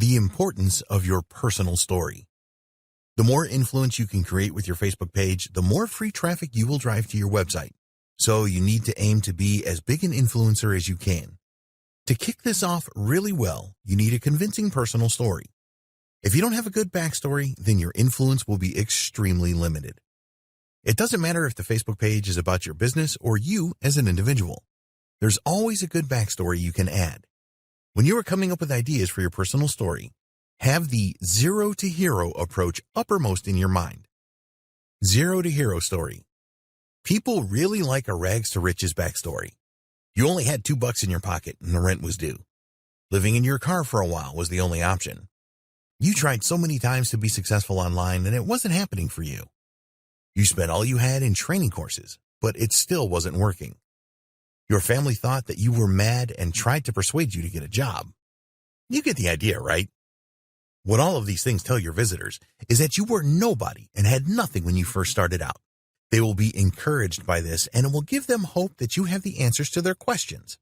The importance of your personal story. The more influence you can create with your Facebook page, the more free traffic you will drive to your website. So you need to aim to be as big an influencer as you can. To kick this off really well, you need a convincing personal story. If you don't have a good backstory, then your influence will be extremely limited. It doesn't matter if the Facebook page is about your business or you as an individual. There's always a good backstory you can add. When you are coming up with ideas for your personal story, have the zero to hero approach uppermost in your mind. Zero to hero story. People really like a rags to riches backstory. You only had $2 in your pocket and the rent was due. Living in your car for a while was the only option. You tried so many times to be successful online and it wasn't happening for you. You spent all you had in training courses, but it still wasn't working. Your family thought that you were mad and tried to persuade you to get a job. You get the idea, right? What all of these things tell your visitors is that you were nobody and had nothing when you first started out. They will be encouraged by this, and it will give them hope that you have the answers to their questions.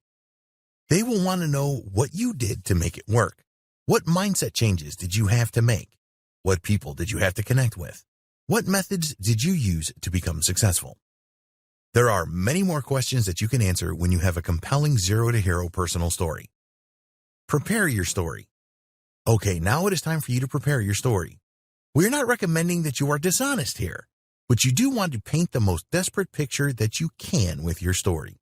They will want to know what you did to make it work. What mindset changes did you have to make? What people did you have to connect with? What methods did you use to become successful? There are many more questions that you can answer when you have a compelling zero to hero personal story. Prepare your story. Okay, now it is time for you to prepare your story. We're not recommending that you are dishonest here, but you do want to paint the most desperate picture that you can with your story.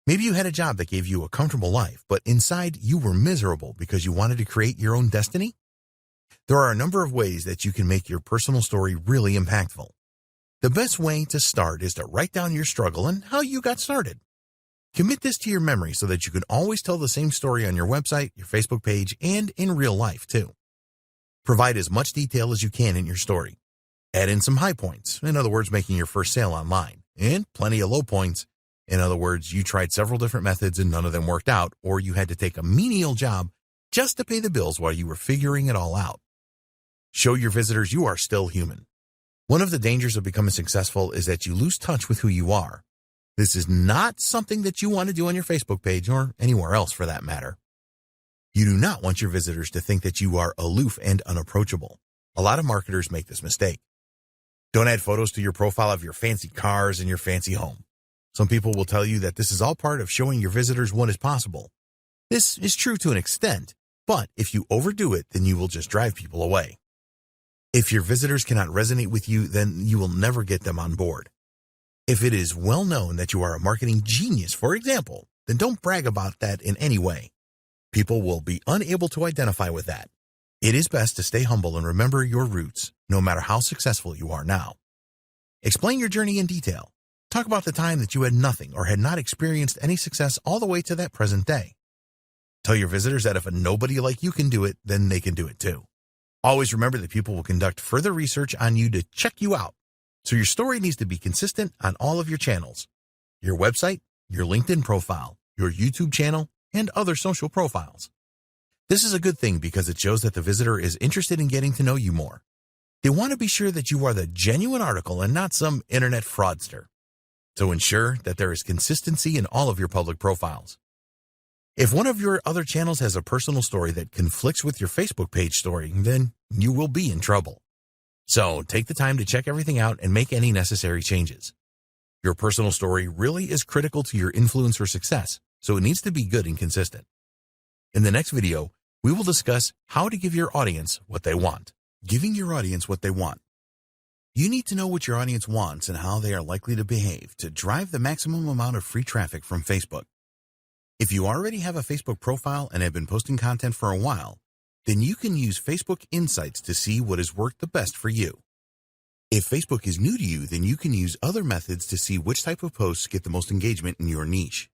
Maybe you had a job that gave you a comfortable life, but inside you were miserable because you wanted to create your own destiny. There are a number of ways that you can make your personal story really impactful. The best way to start is to write down your struggle and how you got started. Commit this to your memory so that you can always tell the same story on your website, your Facebook page, and in real life too. Provide as much detail as you can in your story. Add in some high points, in other words, making your first sale online, and plenty of low points. In other words, you tried several different methods and none of them worked out, or you had to take a menial job just to pay the bills while you were figuring it all out. Show your visitors you are still human. One of the dangers of becoming successful is that you lose touch with who you are. This is not something that you want to do on your Facebook page or anywhere else for that matter. You do not want your visitors to think that you are aloof and unapproachable. A lot of marketers make this mistake. Don't add photos to your profile of your fancy cars and your fancy home. Some people will tell you that this is all part of showing your visitors what is possible. This is true to an extent, but if you overdo it, then you will just drive people away. If your visitors cannot resonate with you, then you will never get them on board. If it is well known that you are a marketing genius, for example, then don't brag about that in any way. People will be unable to identify with that. It is best to stay humble and remember your roots, no matter how successful you are now. Explain your journey in detail. Talk about the time that you had nothing or had not experienced any success all the way to that present day. Tell your visitors that if a nobody like you can do it, then they can do it too. Always remember that people will conduct further research on you to check you out. So your story needs to be consistent on all of your channels. Your website, your LinkedIn profile, your YouTube channel, and other social profiles. This is a good thing because it shows that the visitor is interested in getting to know you more. They want to be sure that you are the genuine article and not some internet fraudster. So ensure that there is consistency in all of your public profiles. If one of your other channels has a personal story that conflicts with your Facebook page story, then you will be in trouble. So take the time to check everything out and make any necessary changes. Your personal story really is critical to your influencer success, so it needs to be good and consistent. In the next video, we will discuss how to give your audience what they want. Giving your audience what they want. You need to know what your audience wants and how they are likely to behave to drive the maximum amount of free traffic from Facebook. If you already have a Facebook profile and have been posting content for a while, then you can use Facebook Insights to see what has worked the best for you. If Facebook is new to you, then you can use other methods to see which type of posts get the most engagement in your niche.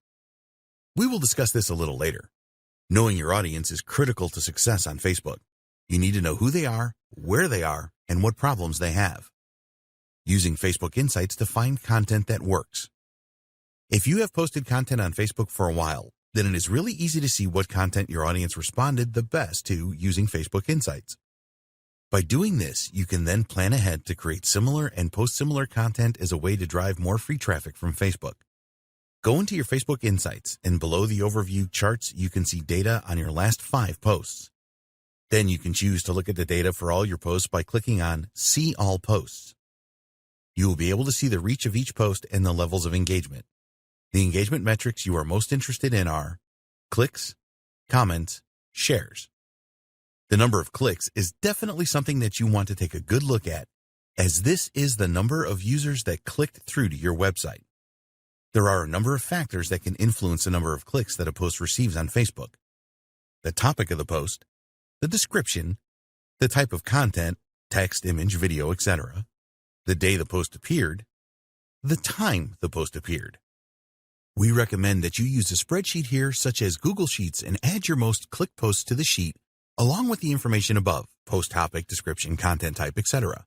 We will discuss this a little later. Knowing your audience is critical to success on Facebook. You need to know who they are, where they are, and what problems they have. Using Facebook Insights to find content that works. If you have posted content on Facebook for a while, then it is really easy to see what content your audience responded the best to using Facebook Insights. By doing this, you can then plan ahead to create similar and post similar content as a way to drive more free traffic from Facebook. Go into your Facebook Insights, and below the overview charts, you can see data on your last 5 posts. Then you can choose to look at the data for all your posts by clicking on See All Posts. You will be able to see the reach of each post and the levels of engagement. The engagement metrics you are most interested in are clicks, comments, shares. The number of clicks is definitely something that you want to take a good look at, as this is the number of users that clicked through to your website. There are a number of factors that can influence the number of clicks that a post receives on Facebook. The topic of the post, the description, the type of content, text, image, video, etc., the day the post appeared, the time the post appeared. We recommend that you use a spreadsheet here such as Google Sheets and add your most clicked posts to the sheet along with the information above, post topic, description, content type, etc.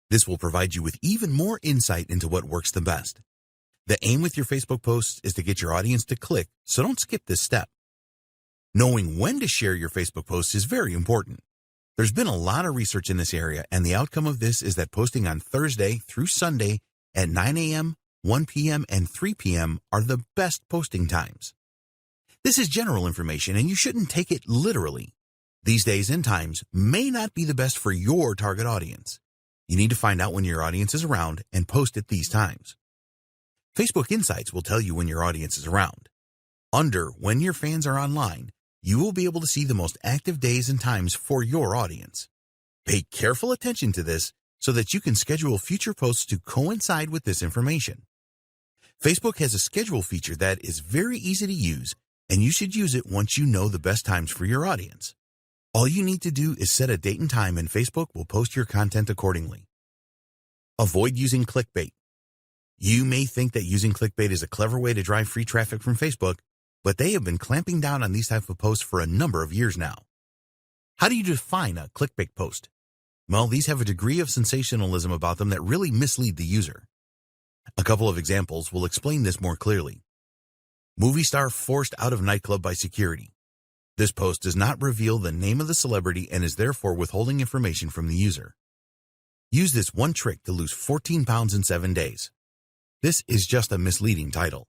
This will provide you with even more insight into what works the best. The aim with your Facebook posts is to get your audience to click, so don't skip this step. Knowing when to share your Facebook posts is very important. There's been a lot of research in this area, and the outcome of this is that posting on Thursday through Sunday at 9 a.m., 1 p.m., and 3 p.m. are the best posting times. This is general information, and you shouldn't take it literally. These days and times may not be the best for your target audience. You need to find out when your audience is around and post at these times. Facebook Insights will tell you when your audience is around. Under When Your Fans Are Online, you will be able to see the most active days and times for your audience. Pay careful attention to this so that you can schedule future posts to coincide with this information. Facebook has a schedule feature that is very easy to use, and you should use it once you know the best times for your audience. All you need to do is set a date and time, and Facebook will post your content accordingly. Avoid using clickbait. You may think that using clickbait is a clever way to drive free traffic from Facebook, but they have been clamping down on these types of posts for a number of years now. How do you define a clickbait post? Well, these have a degree of sensationalism about them that really mislead the user. A couple of examples will explain this more clearly. Movie star forced out of nightclub by security. This post does not reveal the name of the celebrity and is therefore withholding information from the user. Use this one trick to lose 14 pounds in 7 days. This is just a misleading title.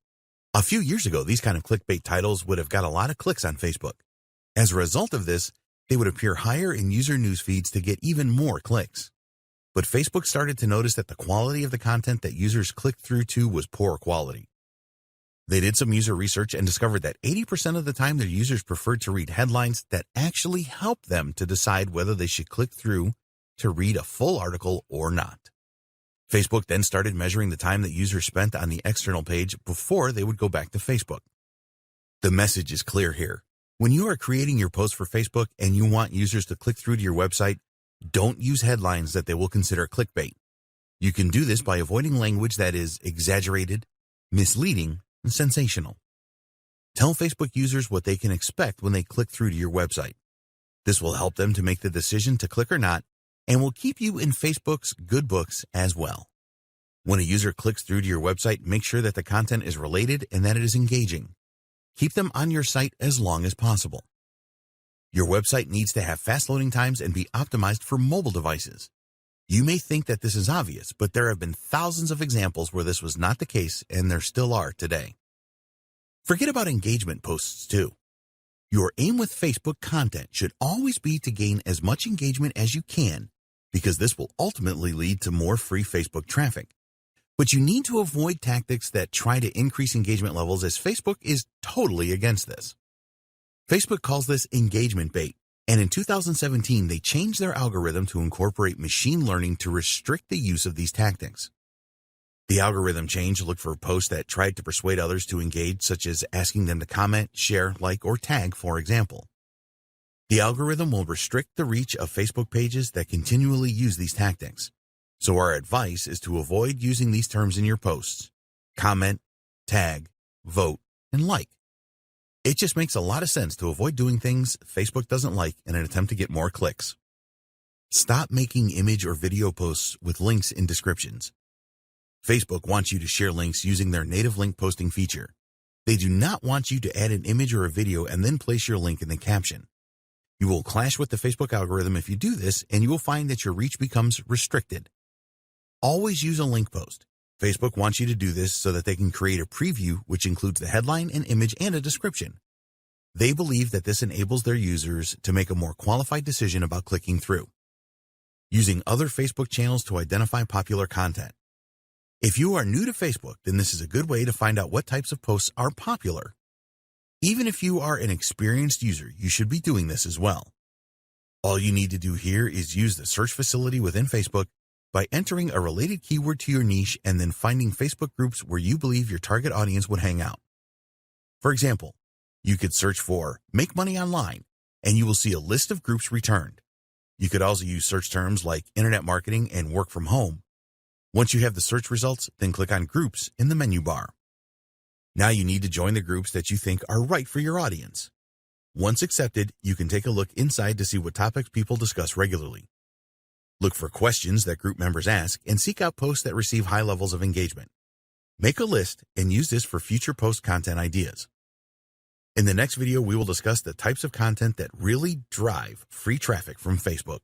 A few years ago, these kind of clickbait titles would have got a lot of clicks on Facebook. As a result of this, they would appear higher in user news feeds to get even more clicks. But Facebook started to notice that the quality of the content that users clicked through to was poor quality. They did some user research and discovered that 80% of the time their users preferred to read headlines that actually helped them to decide whether they should click through to read a full article or not. Facebook then started measuring the time that users spent on the external page before they would go back to Facebook. The message is clear here. When you are creating your post for Facebook and you want users to click through to your website, don't use headlines that they will consider clickbait. You can do this by avoiding language that is exaggerated, misleading, and sensational. Tell Facebook users what they can expect when they click through to your website. This will help them to make the decision to click or not, and will keep you in Facebook's good books as well. When a user clicks through to your website, make sure that the content is related and that it is engaging. Keep them on your site as long as possible. Your website needs to have fast loading times and be optimized for mobile devices. You may think that this is obvious, but there have been thousands of examples where this was not the case, and there still are today. Forget about engagement posts too. Your aim with Facebook content should always be to gain as much engagement as you can, because this will ultimately lead to more free Facebook traffic. But you need to avoid tactics that try to increase engagement levels, as Facebook is totally against this. Facebook calls this engagement bait, and in 2017 they changed their algorithm to incorporate machine learning to restrict the use of these tactics. The algorithm change looked for posts that tried to persuade others to engage, such as asking them to comment, share, like, or tag, for example. The algorithm will restrict the reach of Facebook pages that continually use these tactics. So our advice is to avoid using these terms in your posts: comment, tag, vote, and like. It just makes a lot of sense to avoid doing things Facebook doesn't like in an attempt to get more clicks. Stop making image or video posts with links in descriptions. Facebook wants you to share links using their native link posting feature. They do not want you to add an image or a video and then place your link in the caption. You will clash with the Facebook algorithm if you do this, and you will find that your reach becomes restricted. Always use a link post. Facebook wants you to do this so that they can create a preview which includes the headline, an image, and a description. They believe that this enables their users to make a more qualified decision about clicking through. Using other Facebook channels to identify popular content. If you are new to Facebook, then this is a good way to find out what types of posts are popular. Even if you are an experienced user, you should be doing this as well. All you need to do here is use the search facility within Facebook by entering a related keyword to your niche and then finding Facebook groups where you believe your target audience would hang out. For example, you could search for "Make Money Online" and you will see a list of groups returned. You could also use search terms like internet marketing and work from home. Once you have the search results, then click on Groups in the menu bar. Now you need to join the groups that you think are right for your audience. Once accepted, you can take a look inside to see what topics people discuss regularly. Look for questions that group members ask and seek out posts that receive high levels of engagement. Make a list and use this for future post content ideas. In the next video, we will discuss the types of content that really drive free traffic from Facebook.